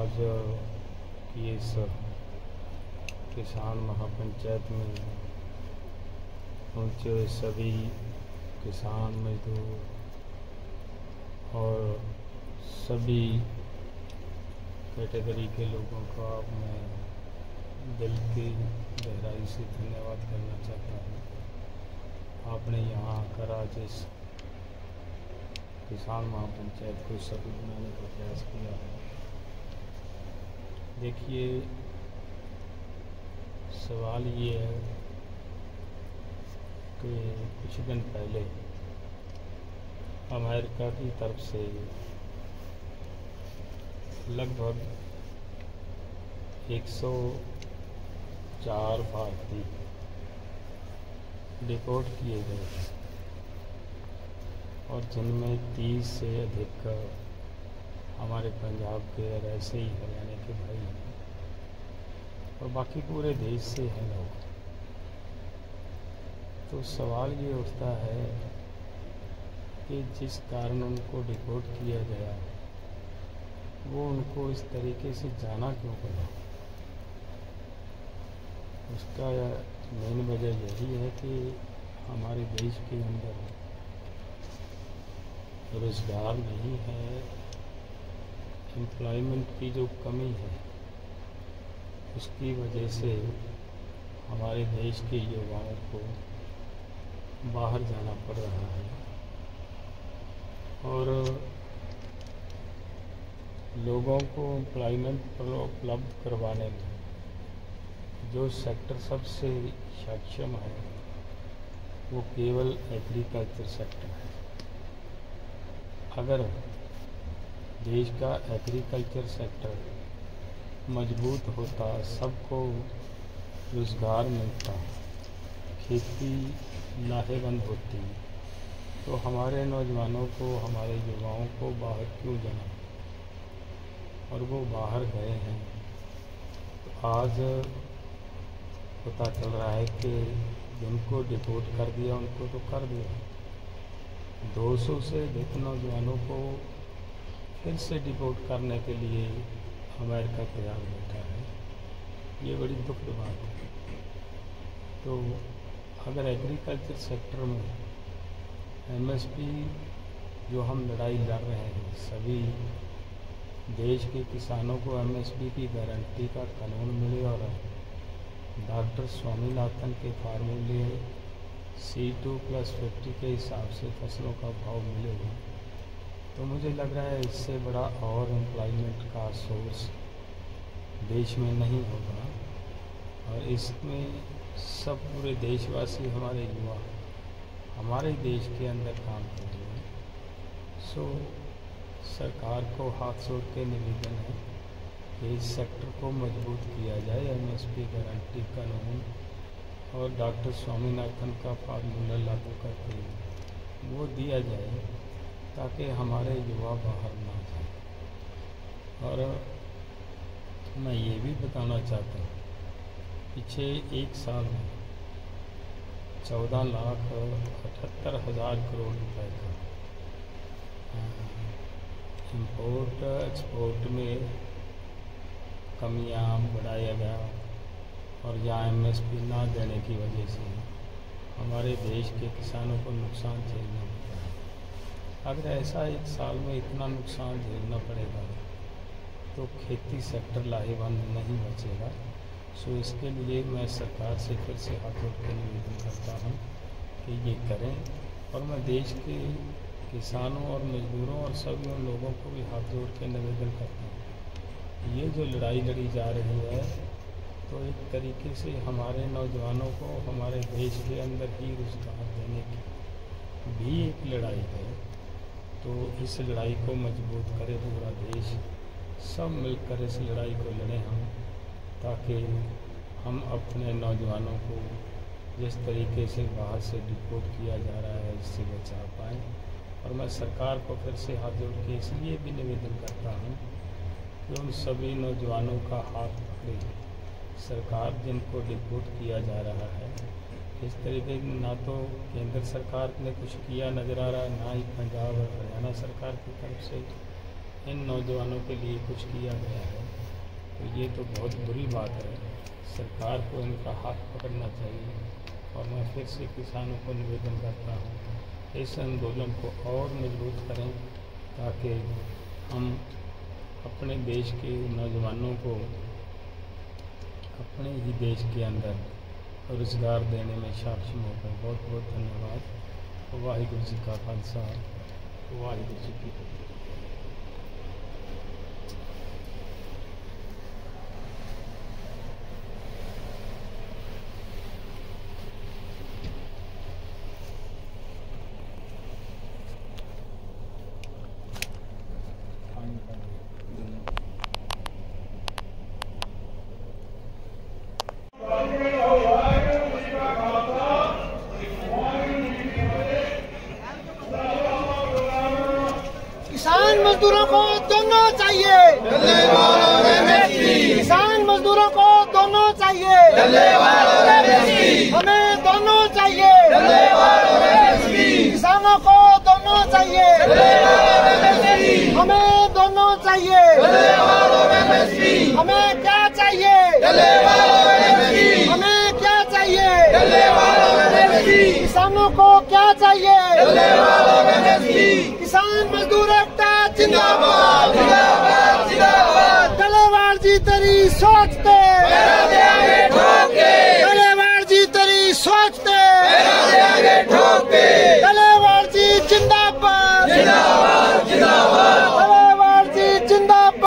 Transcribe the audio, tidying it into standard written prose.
आज की इस किसान महापंचायत में पहुँचे हुए सभी किसान मजदूर और सभी कैटेगरी के लोगों का मैं दिल की गहराई से धन्यवाद करना चाहता हूँ। आपने यहाँ आकर आज इस किसान महापंचायत को सफल बनाने का प्रयास किया है। देखिए, सवाल ये है कि कुछ दिन पहले अमेरिका की तरफ से लगभग 104 भारतीय डिपोर्ट किए गए और जिनमें 30 से अधिक हमारे पंजाब के और ऐसे ही हरियाणा के भाई हैं और बाकी पूरे देश से हैं लोग। तो सवाल ये उठता है कि जिस कारण उनको डिपोर्ट किया गया वो उनको इस तरीके से जाना क्यों पड़ा। उसका मेन वजह यही है कि हमारे देश के अंदर रोज़गार नहीं है, एम्प्लॉयमेंट की जो कमी है उसकी वजह से हमारे देश के युवाओं को बाहर जाना पड़ रहा है और लोगों को एम्प्लॉयमेंट उपलब्ध करवाने में जो सेक्टर सबसे सक्षम है वो केवल एग्रीकल्चर सेक्टर है। अगर देश का एग्रीकल्चर सेक्टर मजबूत होता, सबको रोज़गार मिलता, खेती लाहेवंद होती, तो हमारे नौजवानों को, हमारे युवाओं को बाहर क्यों जाना, और वो बाहर गए हैं। तो आज पता चल रहा है कि जिनको डिपोर्ट कर दिया उनको तो कर दिया, 200 से अधिक नौजवानों को फिर से डिपोर्ट करने के लिए अमेरिका तैयार बैठा है। ये बड़ी दुखद बात है। तो अगर एग्रीकल्चर सेक्टर में एमएसपी जो हम लड़ाई लड़ रहे हैं, सभी देश के किसानों को एमएसपी की गारंटी का कानून मिले और डॉक्टर स्वामीनाथन के फार्मूले C2+50 के हिसाब से फसलों का भाव मिले, तो मुझे लग रहा है इससे बड़ा और एम्प्लॉयमेंट का सोर्स देश में नहीं होगा। और इसमें सब पूरे देशवासी, हमारे युवा हमारे देश के अंदर काम कर रहे हैं। सो सरकार को हाथ जोड़ के निवेदन है कि इस सेक्टर को मजबूत किया जाए, एमएसपी गारंटी कानून और डॉक्टर स्वामीनाथन का फार्मूला लागू करके वो दिया जाए ताकि हमारे युवा बाहर ना जाए। और मैं ये भी बताना चाहता हूँ, पीछे एक साल में 14,78,000 करोड़ रुपए का इंपोर्ट एक्सपोर्ट में कमियां बढ़ाया गया और यहाँ एमएसपी ना देने की वजह से हमारे देश के किसानों को नुकसान झेलना पड़ता है। अगर ऐसा एक साल में इतना नुकसान झेलना पड़ेगा तो खेती सेक्टर लाहेवंद नहीं बचेगा। सो इसके लिए मैं सरकार से फिर से हाथ जोड़ के निवेदन करता हूँ कि ये करें। और मैं देश के किसानों और मजदूरों और सभी उन लोगों को भी हाथ जोड़ के निवेदन करता हूँ, ये जो लड़ाई लड़ी जा रही है तो एक तरीके से हमारे नौजवानों को हमारे देश के अंदर ही रोज़गार देने की भी एक लड़ाई है। तो इस लड़ाई को मजबूत करे पूरा देश, सब मिलकर इस लड़ाई को लड़ें हम, ताकि हम अपने नौजवानों को जिस तरीके से बाहर से डिपोर्ट किया जा रहा है इससे बचा पाएँ। और मैं सरकार को फिर से हाथ जोड़ के इसलिए भी निवेदन करता हूँ कि उन सभी नौजवानों का हाथ पकड़े सरकार, जिनको डिपोर्ट किया जा रहा है। इस तरीके ना तो केंद्र सरकार ने कुछ किया नज़र आ रहा है, ना ही पंजाब और हरियाणा सरकार की तरफ से इन नौजवानों के लिए कुछ किया गया है। तो ये तो बहुत बुरी बात है। सरकार को इनका हाथ पकड़ना चाहिए। और मैं फिर से किसानों को निवेदन करता हूँ, इस आंदोलन को और मजबूत करें ताकि हम अपने देश के नौजवानों को अपने ही देश के अंदर रोजगार देने में सक्षम हो पाए। बहुत बहुत धन्यवाद। वाहिगुरू जी का खालसा, वाहिगुरू जी की फतेह। किसान मजदूरों को दोनों चाहिए, किसान मजदूरों को दोनों चाहिए, हमें दोनों चाहिए, किसानों को दोनों चाहिए, हमें दोनों चाहिए। हमें क्या चाहिए, हमें क्या चाहिए, किसानों को क्या चाहिए। किसान मजदूर एकता जिंदाबाद, जिंदाबाद, जिंदाबाद। डलेवाल जी तेरी सोच पे